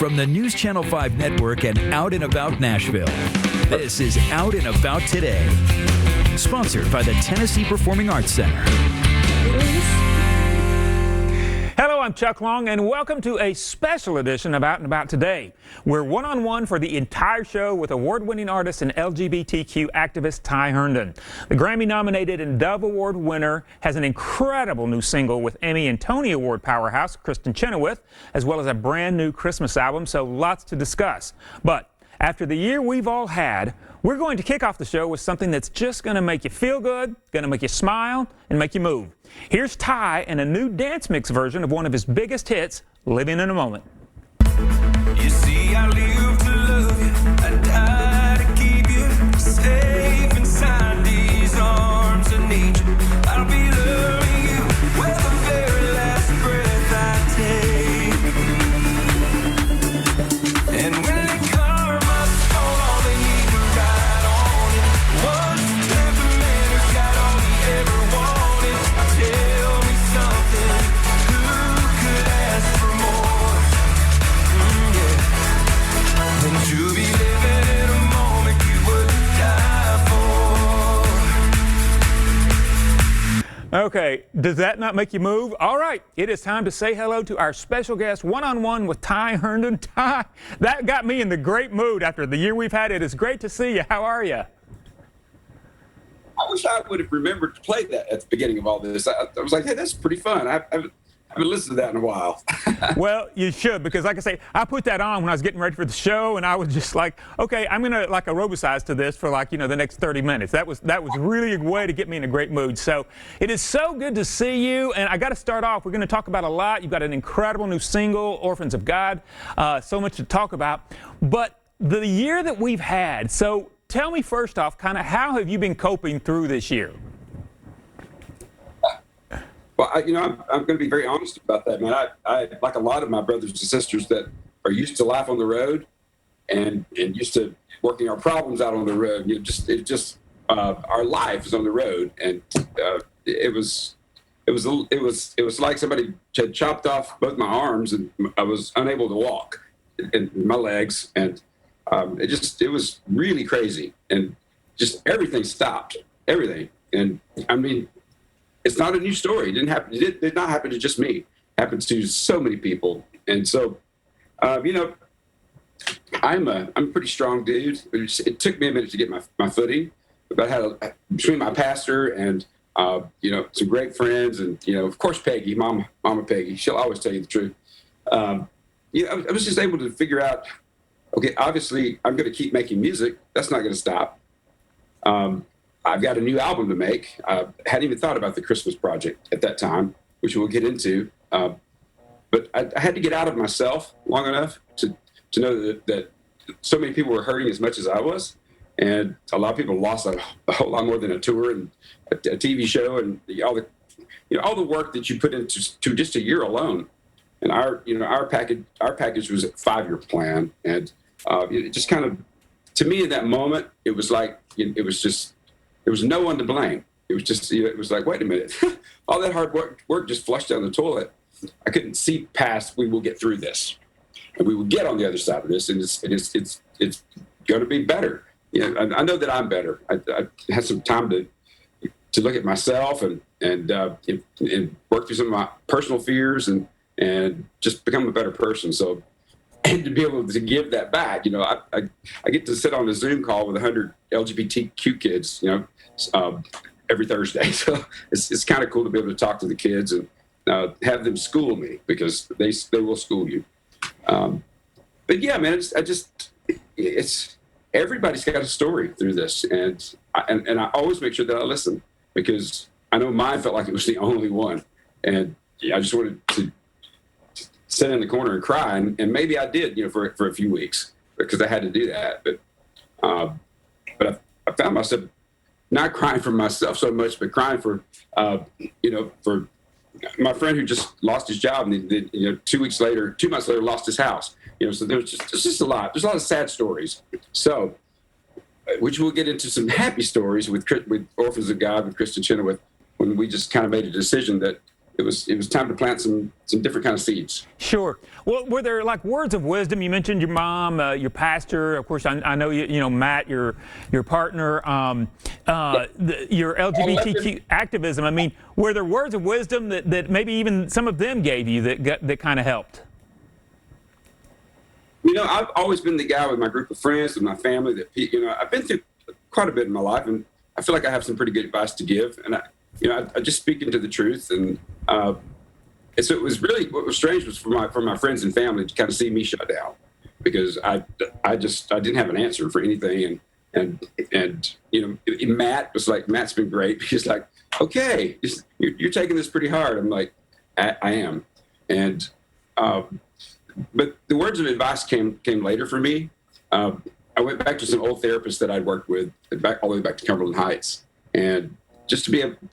from the News Channel 5 Network and Out and About Nashville. This is Out and About Today, sponsored by the Tennessee Performing Arts Center. Hello, I'm Chuck Long, and welcome to a special edition of Out and About Today. We're one-on-one for the entire show with award-winning artist and LGBTQ activist Ty Herndon. The Grammy-nominated and Dove Award winner has an incredible new single with Emmy and Tony Award powerhouse Kristin Chenoweth, as well as a brand new Christmas album, so lots to discuss. But after the year we've all had, we're going to kick off the show with something that's just going to make you feel good, going to make you smile, and make you move. Here's Ty in a new dance mix version of one of his biggest hits, Living in a Moment. You see, I live to love you, I die to keep you safe inside these arms of nature. I'll be loving you with the very last breath I take. And when they carve my soul, all they need to ride on it. What's the type of man who's got all he ever wanted? Tell me something, who could ask for more? And to be living in a moment you would die for. Okay, does that not make you move? All right, it is time to say hello to our special guest, one-on-one with Ty Herndon. Ty, that got me in the great mood after the year we've had. It is great to see you. How are you? I wish I would have remembered to play that at the beginning of all this. I was like, hey, that's pretty fun. I haven't listened to that in a while. Well, you should, because like I say, I put that on when I was getting ready for the show, and I was just like, okay, I'm going to like aerobicize to this for the next 30 minutes. That was really a way to get me in a great mood. So it is so good to see you, and I got to start off. We're going to talk about a lot. You've got an incredible new single, Orphans of God, so much to talk about. But the year that we've had, so tell me first off, kind of how have you been coping through this year? Well, I'm going to be very honest about that, man. I like a lot of my brothers and sisters that are used to life on the road and used to working our problems out on the road. Our life is on the road, and it was like somebody had chopped off both my arms, and I was unable to walk, and my legs, and it was really crazy, and just everything stopped, everything, and I mean. It's not a new story. It didn't happen. It did not happen to just me. It happened to so many people. And so, I'm a pretty strong dude. It took me a minute to get my footing. But I had between my pastor and some great friends, and of course Peggy, Mama Peggy. She'll always tell you the truth. I was just able to figure out. Okay, obviously I'm going to keep making music. That's not going to stop. I've got a new album to make. I hadn't even thought about the Christmas project at that time, which we'll get into. But I had to get out of myself long enough to know that so many people were hurting as much as I was. And a lot of people lost a whole lot more than a tour and a TV show and all the work that you put into just a year alone. And our package was a 5-year plan. And it just kind of, to me in that moment, it was like, there was no one to blame. It was just, it was like, wait a minute, all that hard work just flushed down the toilet. I couldn't see past, we will get through this, and we will get on the other side of this, and it's going to be better. I know that I'm better. I had some time to look at myself and work through some of my personal fears and just become a better person. So. And to be able to give that back, I get to sit on a Zoom call with 100 LGBTQ kids, every Thursday. So it's kind of cool to be able to talk to the kids and have them school me, because they will school you. But yeah, man, it's everybody's got a story through this, and I always make sure that I listen, because I know mine felt like it was the only one, and I just wanted to sit in the corner and cry, and maybe I did, for a few weeks, because I had to do that. But I found myself not crying for myself so much, but crying for for my friend who just lost his job, and then 2 months later, lost his house. So there's just a lot. There's a lot of sad stories. So, which we'll get into some happy stories with Orphans of God with Kristin Chenoweth, when we just kind of made a decision that it was time to plant some different kind of seeds. Sure. Well, were there like words of wisdom? You mentioned your mom, your pastor. Of course, I know you know Matt, your partner, your LGBTQ activism. I mean, were there words of wisdom that maybe even some of them gave you that kind of helped? You know, I've always been the guy with my group of friends, with my family, that, you know, I've been through quite a bit in my life, and I feel like I have some pretty good advice to give. And I just speak into the truth. And so it was really, what was strange was for my friends and family to kind of see me shut down, because I didn't have an answer for anything. And you know, Matt was like, Matt's been great. He's like, okay, you're taking this pretty hard. I'm like, I am. And, but the words of advice came later for me. I went back to some old therapists that I'd worked with, all the way back to Cumberland Heights, and just to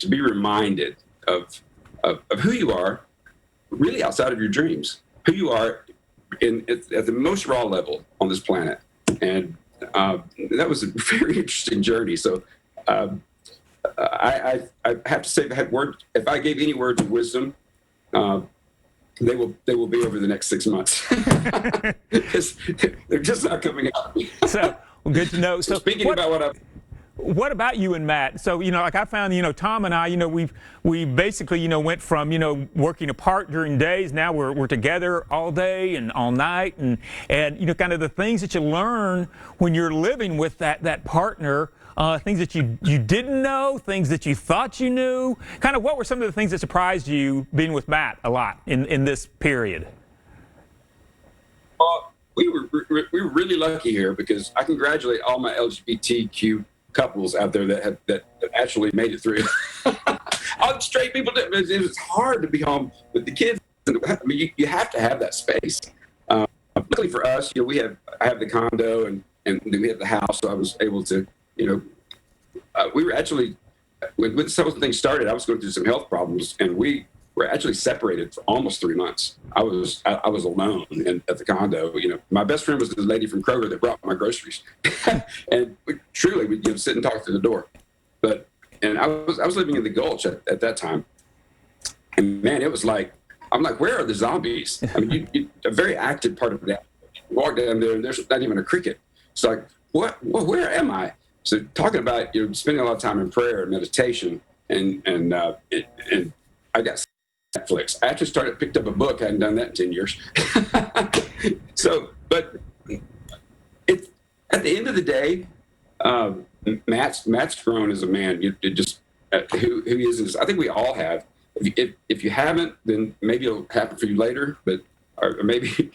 be reminded of who you are, really outside of your dreams, who you are at the most raw level on this planet. And that was a very interesting journey. So I have to say that if I gave any words of wisdom, they will be over the next 6 months. They're just not coming out. So, well, good to know. So speaking about what about you and Matt? So, you know, like I found, you know, Tom and I, you know, we basically, you know, went from, you know, working apart during days. Now we're together all day and all night, and you know, kind of the things that you learn when you're living with that partner. Things that you didn't know, things that you thought you knew. Kind of what were some of the things that surprised you being with Matt a lot in this period? We were really lucky here, because I congratulate all my LGBTQ couples out there that actually made it through. All the straight people, it was hard to be home with the kids. I mean, you have to have that space. Luckily for us, you know, I have the condo and we have the house, so I was able to, you know, we were actually, when some of the things started, I was going through some health problems, and we were actually separated for almost 3 months. I was alone at the condo. You know, my best friend was the lady from Kroger that brought my groceries, and we'd sit and talk through the door. And I was living in the Gulch at that time, and man, it was like, I'm like, where are the zombies? I mean, a very active part of that. You walk down there, and there's not even a cricket. It's like, what? Where am I? So talking about, you know, spending a lot of time in prayer and meditation, and I got Netflix. I actually picked up a book. I hadn't done that in 10 years. So, but at the end of the day, Matt's grown as a man. Who he is. I think we all have. If you haven't, then maybe it'll happen for you later. But or maybe,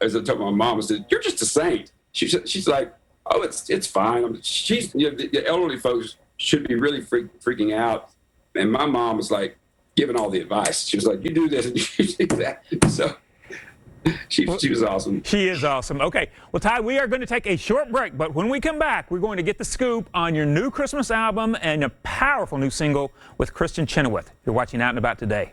as I told my mom, I said, "You're just a saint." She's like, "Oh, it's fine." You know, the elderly folks should be really freaking out, and my mom was like giving all the advice. She was like, "You do this and you do that." So she was awesome. She is awesome. Okay, well, Ty, we are going to take a short break, but when we come back, we're going to get the scoop on your new Christmas album and a powerful new single with Kristen Chenoweth. You're watching Out and About today.